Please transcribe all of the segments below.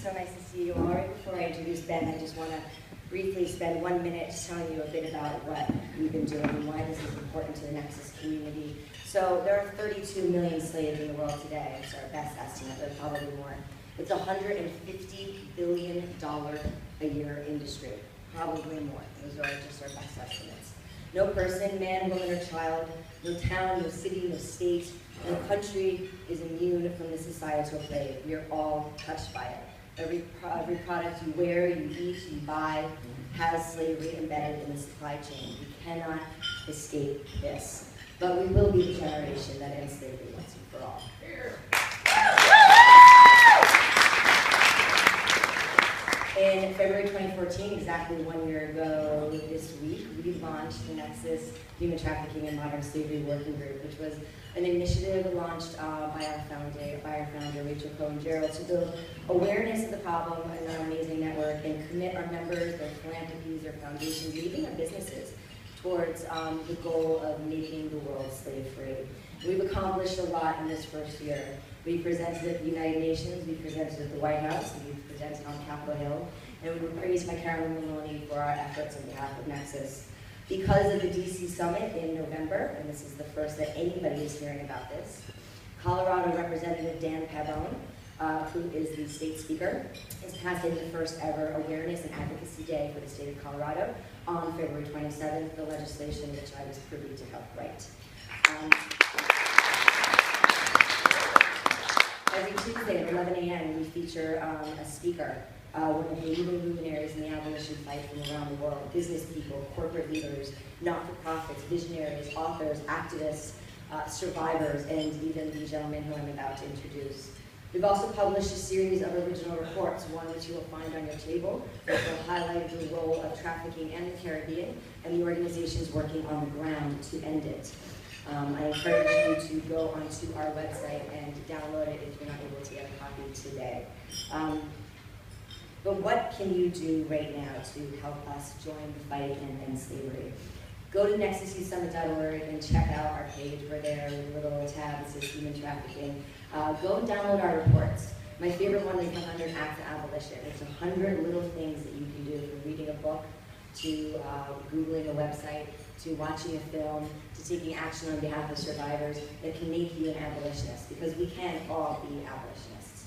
So nice to see you all. Right before I introduce Ben, I just want to briefly spend 1 minute just telling you a bit about what we've been doing and why this is important to the Nexus community. So there are 32 million slaves in the world today. It's our best estimate, but probably more. It's a $150 billion a year industry, probably more. Those are just our best estimates. No person, man, woman, or child, no town, no city, no state, no country is immune from the societal plague. We are all touched by it. Every product you wear, you eat, you buy, has slavery embedded in the supply chain. We cannot escape this. But we will be the generation that ends slavery once and for all. In February 2014, exactly 1 year ago this week, we launched the Nexus Human Trafficking and Modern Slavery Working Group, which was an initiative launched by our founder, Rachel Cohen-Gerald, to build awareness of the problem in our amazing network and commit our members, their philanthropies, their foundations, and even our businesses towards the goal of making the world slave-free. We've accomplished a lot in this first year. We presented at the United Nations, we presented at the White House, and we presented on Capitol Hill, and we were praised by Carolyn Maloney for our efforts on behalf of Nexus. Because of the DC Summit in November, and this is the first that anybody is hearing about this, Colorado Representative Dan Pabon, who is the state speaker, is passing the first ever Awareness and Advocacy Day for the state of Colorado on February 27th, the legislation which I was privy to help write. Every Tuesday at 11 a.m. we feature a speaker, one of the leading luminaries in the abolition fight from around the world, business people, corporate leaders, not-for-profits, visionaries, authors, activists, survivors, and even the gentleman who I'm about to introduce. We've also published a series of original reports, one which you will find on your table, which will highlight the role of trafficking in the Caribbean and the organizations working on the ground to end it. I encourage you to go onto our website and download it if you're not able to get a copy today. But what can you do right now to help us join the fight and end slavery? Go to nexusyousummit.org and check out our page. We're there with a little tab that says human trafficking. Go and download our reports. My favorite one is the 100 Acts of Abolition. It's 100 little things that you can do, from reading a book to Googling a website, to watching a film, to taking action on behalf of survivors that can make you an abolitionist, because we can all be abolitionists.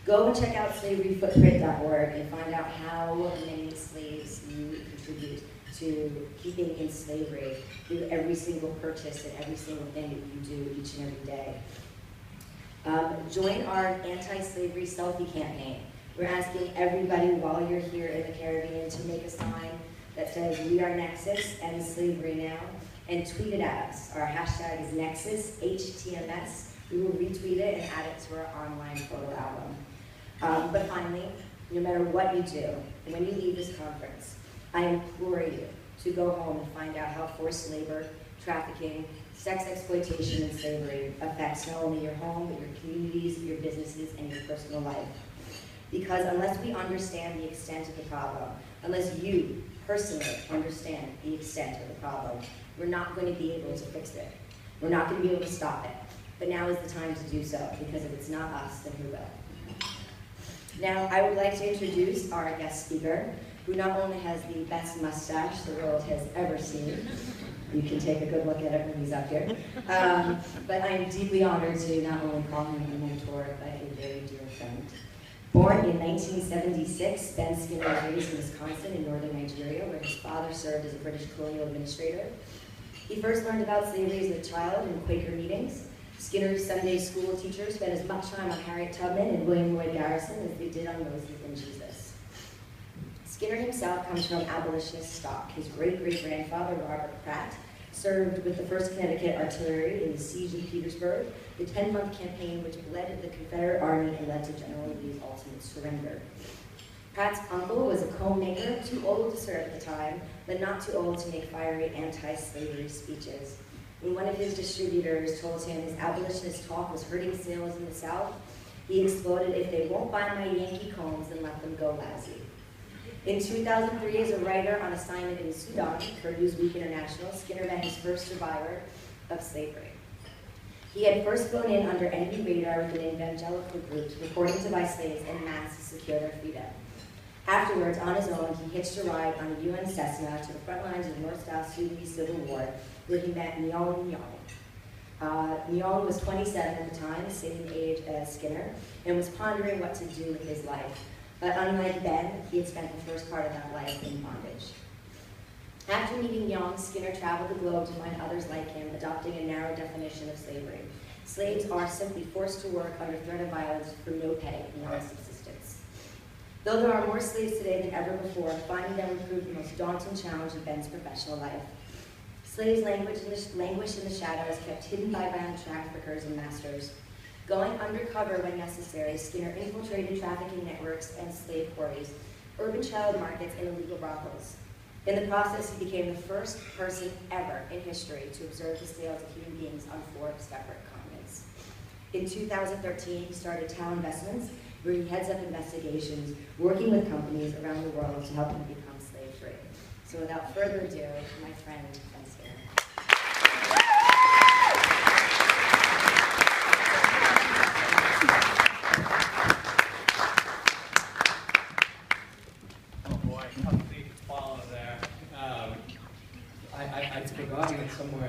Go and check out slaveryfootprint.org and find out how many slaves you contribute to keeping in slavery through every single purchase and every single thing that you do each and every day. Join our anti-slavery selfie campaign. We're asking everybody while you're here in the Caribbean to make a sign that says, "We are Nexus, end slavery now," and tweet it at us. Our hashtag is NexusHTMS. We will retweet it and add it to our online photo album. But finally, no matter what you do, and when you leave this conference, I implore you to go home and find out how forced labor, trafficking, sex exploitation, and slavery affects not only your home, but your communities, your businesses, and your personal life. Because unless we understand the extent of the problem, unless you personally understand the extent of the problem, we're not going to be able to fix it. We're not going to be able to stop it. But now is the time to do so, because if it's not us, then who will? Now, I would like to introduce our guest speaker, who not only has the best mustache the world has ever seen. You can take a good look at it when he's up here. But I am deeply honored to not only call him a mentor, but a very dear friend. Born in 1976, Ben Skinner was raised in Wisconsin in northern Nigeria, where his father served as a British colonial administrator. He first learned about slavery as a child in Quaker meetings. Skinner's Sunday school teachers spent as much time on Harriet Tubman and William Lloyd Garrison as they did on Moses and Jesus. Skinner himself comes from abolitionist stock. His great-great-grandfather, Robert Pratt, served with the 1st Connecticut Artillery in the siege of Petersburg, the 10-month campaign which led the Confederate Army and led to General Lee's ultimate surrender. Pratt's uncle was a comb maker, too old to serve at the time, but not too old to make fiery anti-slavery speeches. When one of his distributors told him his abolitionist talk was hurting sales in the South, he exploded, "If they won't buy my Yankee combs, then let them go lousy." In 2003, as a writer on assignment in Sudan for Newsweek International, Skinner met his first survivor of slavery. He had first flown in under enemy radar with an evangelical group reporting to buy slaves en masse to secure their freedom. Afterwards, on his own, he hitched a ride on a UN Cessna to the front lines of the North-South Sudanese Civil War, where he met Nyong Nyong. Nyong was 27 at the time, the same age as Skinner, and was pondering what to do with his life. But unlike Ben, he had spent the first part of that life in bondage. After meeting Nyong, Skinner traveled the globe to find others like him, adopting a narrow definition of slavery. Slaves are simply forced to work under threat of violence for no pay beyond subsistence. Though there are more slaves today than ever before, finding them would prove the most daunting challenge of Ben's professional life. Slaves languished in the shadows, kept hidden by violent traffickers and masters. Going undercover when necessary, Skinner infiltrated trafficking networks and slave quarries, urban child markets, and illegal brothels. In the process, he became the first person ever in history to observe the sales of human beings on 4 separate continents. In 2013, he started Tau Investments, where he heads up investigations, working with companies around the world to help them become slave-free. So without further ado, my friend, Ben Skinner. I'd forgotten it somewhere